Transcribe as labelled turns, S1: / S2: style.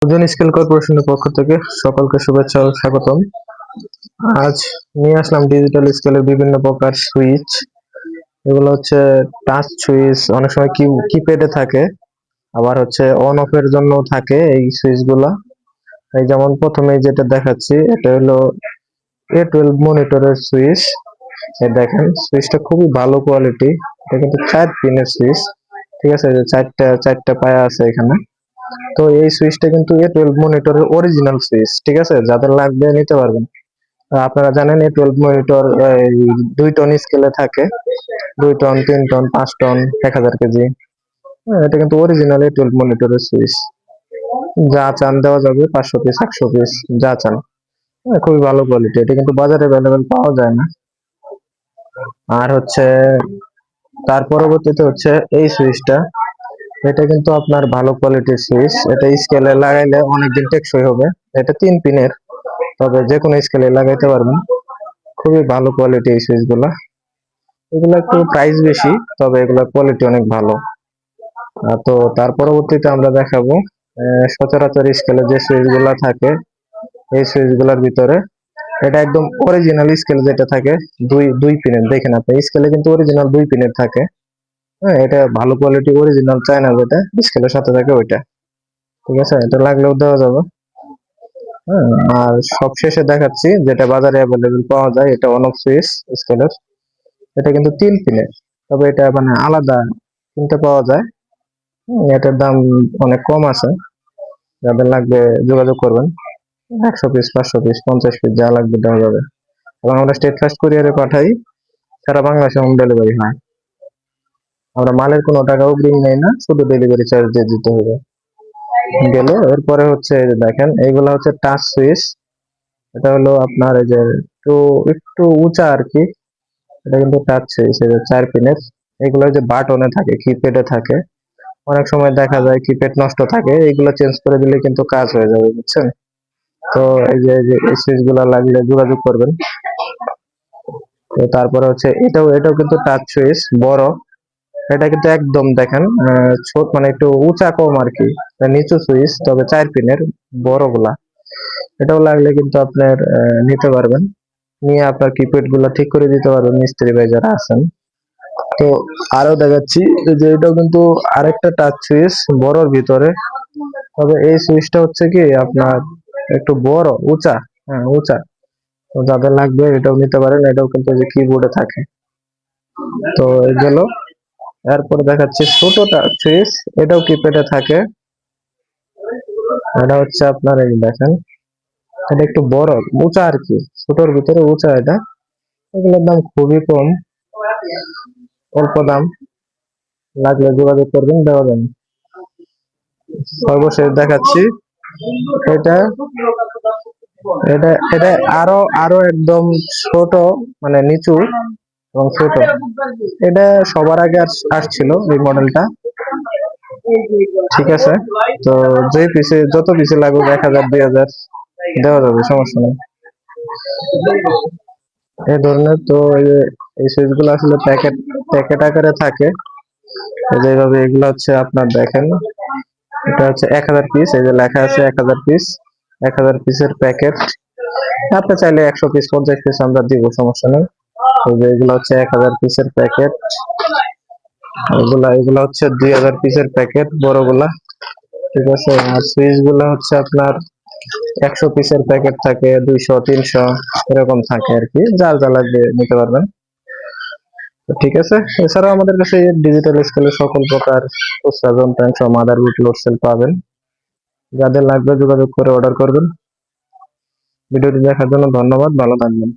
S1: ওজন স্কেল কর্পোরেশনের পক্ষ থেকে সকলকে শুভেচ্ছা ও স্বাগতম। আজ নিয়ে আসলাম ডিজিটাল স্কেলের বিভিন্ন প্রকার সুইচ। এগুলো হচ্ছে টাচ সুইচ, অনেক সময় কিপ্যাডে থাকে, আবার হচ্ছে অন অফ এর জন্য থাকে এই সুইচ গুলা। এই যেমন প্রথমে যেটা দেখাচ্ছি, এটা হলো A12 মনিটরের সুইচ। দেখেন সুইচটা খুবই ভালো কোয়ালিটি। এটা কিন্তু 4 পিনের সুইচ, ঠিক আছে? যে চারটা পায়া আছে এখানে। তো এই সুইচটা কিন্তু A12 মনিটরের অরিজিনাল সুইচ, ঠিক আছে? যাদের লাগবে নিতে পারবেন। আপনারা জানেন A12 মনিটর 2 টন স্কেলে থাকে, 2 টন, 3 টন, 5 টন, 1000 কেজি। এটা কিন্তু অরিজিনাল A12 মনিটরের সুইচ। যা চান দেওয়া যাবে, 500 পিস, 100 পিস, যা চান। খুবই ভালো কোয়ালিটি। এটা কিন্তু বাজারে অ্যাভেলেবেল পাওয়া যায় না। আর হচ্ছে তার পরবর্তীতে হচ্ছে এই সুইচটা। এটা কিন্তু আপনার ভালো কোয়ালিটির সুইচ। এটা স্কেলে লাগাইলে অনেকদিন টেকসই হবে। এটা 3 পিনের, তবে যে কোনো স্কেলে লাগাইতে পারবেন। খুবই ভালো কোয়ালিটি এই সুইচ গুলা। এগুলো একটু প্রাইস বেশি, তবে এগুলোর কোয়ালিটি অনেক ভালো। তো তার পরবর্তীতে আমরা দেখাবো সচরাচর স্কেলে যে সুইচ গুলা থাকে, এই সুইচ গুলার ভিতরে এটা একদম অরিজিনাল স্কেল যেটা থাকে, দুই পিনের। দেখেন আপনি, স্কেলে কিন্তু অরিজিনাল 2 পিনের থাকে। হ্যাঁ, এটা ভালো কোয়ালিটি অরিজিনাল চায়না যেটা স্কেলের সাথে থাকে ওইটা, ঠিক আছে? এটা লাগলেও দেওয়া যাবে। হ্যাঁ, আর সবশেষে দেখাচ্ছি যেটা বাজারে অ্যাভেলেবেল পাওয়া যায়, এটা অন অফ সুইচ স্কেলের। এটা কিন্তু 3 পিনের, তবে এটা মানে আলাদা কিনতে পাওয়া যায়। এটার দাম অনেক কম আছে। যাদের লাগবে যোগাযোগ করবেন। 100 পিস, 500 পিস, 50 পিস, যা লাগবে দেওয়া যাবে। এবং আমরা স্টেট ফাস্ট কুরিয়ারে পাঠাই, সারা বাংলাদেশে হোম ডেলিভারি হয়। আমরা মালের কোনো টাকা অগ্রিম নেই না, শুধু ডেলিভারি চার্জ দিয়ে দিতে হবে। গেল। এরপরে হচ্ছে এই যে দেখেন, এইগুলা হচ্ছে টাচ সুইচ। এটা হলো আপনার এই যে একটু একটু উঁচা আর কি। এটা কিন্তু টাচ সুইচ, এই যে 4 পিনের। এগুলো যে বাটনে থাকে, কিপ্যাডে থাকে। অনেক সময় দেখা যায় কিপ্যাড নষ্ট থাকে, এইগুলো চেঞ্জ করে দিলে কিন্তু কাজ হয়ে যাবে, বুঝছেন? তো এই সুইচ গুলা লাগলে যোগাযোগ করবেন। তো তারপরে হচ্ছে এটাও কিন্তু টাচ সুইচ, বড়। এটা কিন্তু একদম দেখেন ছোট, মানে একটু উঁচা কম আর কি। নিচু সুইচ, তবে 4 পিনের, বড় গুলা। এটাও লাগলে কিন্তু আপনার নিতে পারবেন। নিয়ে আপনার কিপ্যাড গুলা ঠিক করে দিতে পারবেন, মিস্ত্রি ভাই যারা আছেন। তো আরো দেখাচ্ছি যে এটাও কিন্তু আরেকটা টাচ সুইচ, বড়র ভিতরে। তবে এই সুইচটা হচ্ছে কি আপনার একটু বড়, উঁচা। হ্যাঁ, উঁচা। তো যাদের লাগবে এটাও নিতে পারেন। এটাও কিন্তু যে কিবোর্ডে থাকে। তো এগুলো। এরপর দেখাচ্ছি ছোটটা সুইচ, এটাও কিপ্যাডে থাকে। এটা হচ্ছে আপনার এই দেখেন, এটা একটু বড়, উঁচা আর কি, ছোটর ভিতরে উঁচা এটা। এগুলোর দাম খুবই কম, অল্প দাম। লাগলে যোগাযোগ করবেন, দেওয়া যাবে। সর্বশেষ দেখাচ্ছি এটা এটা এটা আরো আরো একদম ছোট, মানে নিচু এবং ছোট। এটা সবার আগে আসছিল এই মডেলটা, ঠিক আছে? তো যত পিসে লাগুক, 1000, 2000 দেওয়া যাবে, সমস্যা নেই। এই ধরনের তো এই সুইচ গুলো আসলে প্যাকেট প্যাকেট আকারে থাকে। যেভাবে এগুলো হচ্ছে আপনার দেখেন, এটা হচ্ছে 1000 পিস, এই যে লেখা আছে 1000 পিস, 1000 পিসের প্যাকেট। আপনি চাইলে 100 পিস, 50 পিস আমরা দিব, সমস্যা নেই। এগুলো হচ্ছে 1000 পিসের প্যাকেট। এগুলা হচ্ছে 2000 পিসের প্যাকেট, বড়গুলা, ঠিক আছে? আর সুইচ গুলা হচ্ছে আপনার 100 পিসের প্যাকেট থাকে, 200, 300 এরকম থাকে আর কি। যার যা লাগবে নিতে পারবেন। ঠিক আছে। এছাড়াও আমাদের কাছে ডিজিটাল স্কেলের সকল প্রকার খুচরা যন্ত্রাংশ, মাদারবোর্ড, লোড সেল পাবেন। যাদের লাগবে যোগাযোগ করে অর্ডার করবেন। ভিডিওটি দেখার জন্য ধন্যবাদ, ভালো থাকবেন।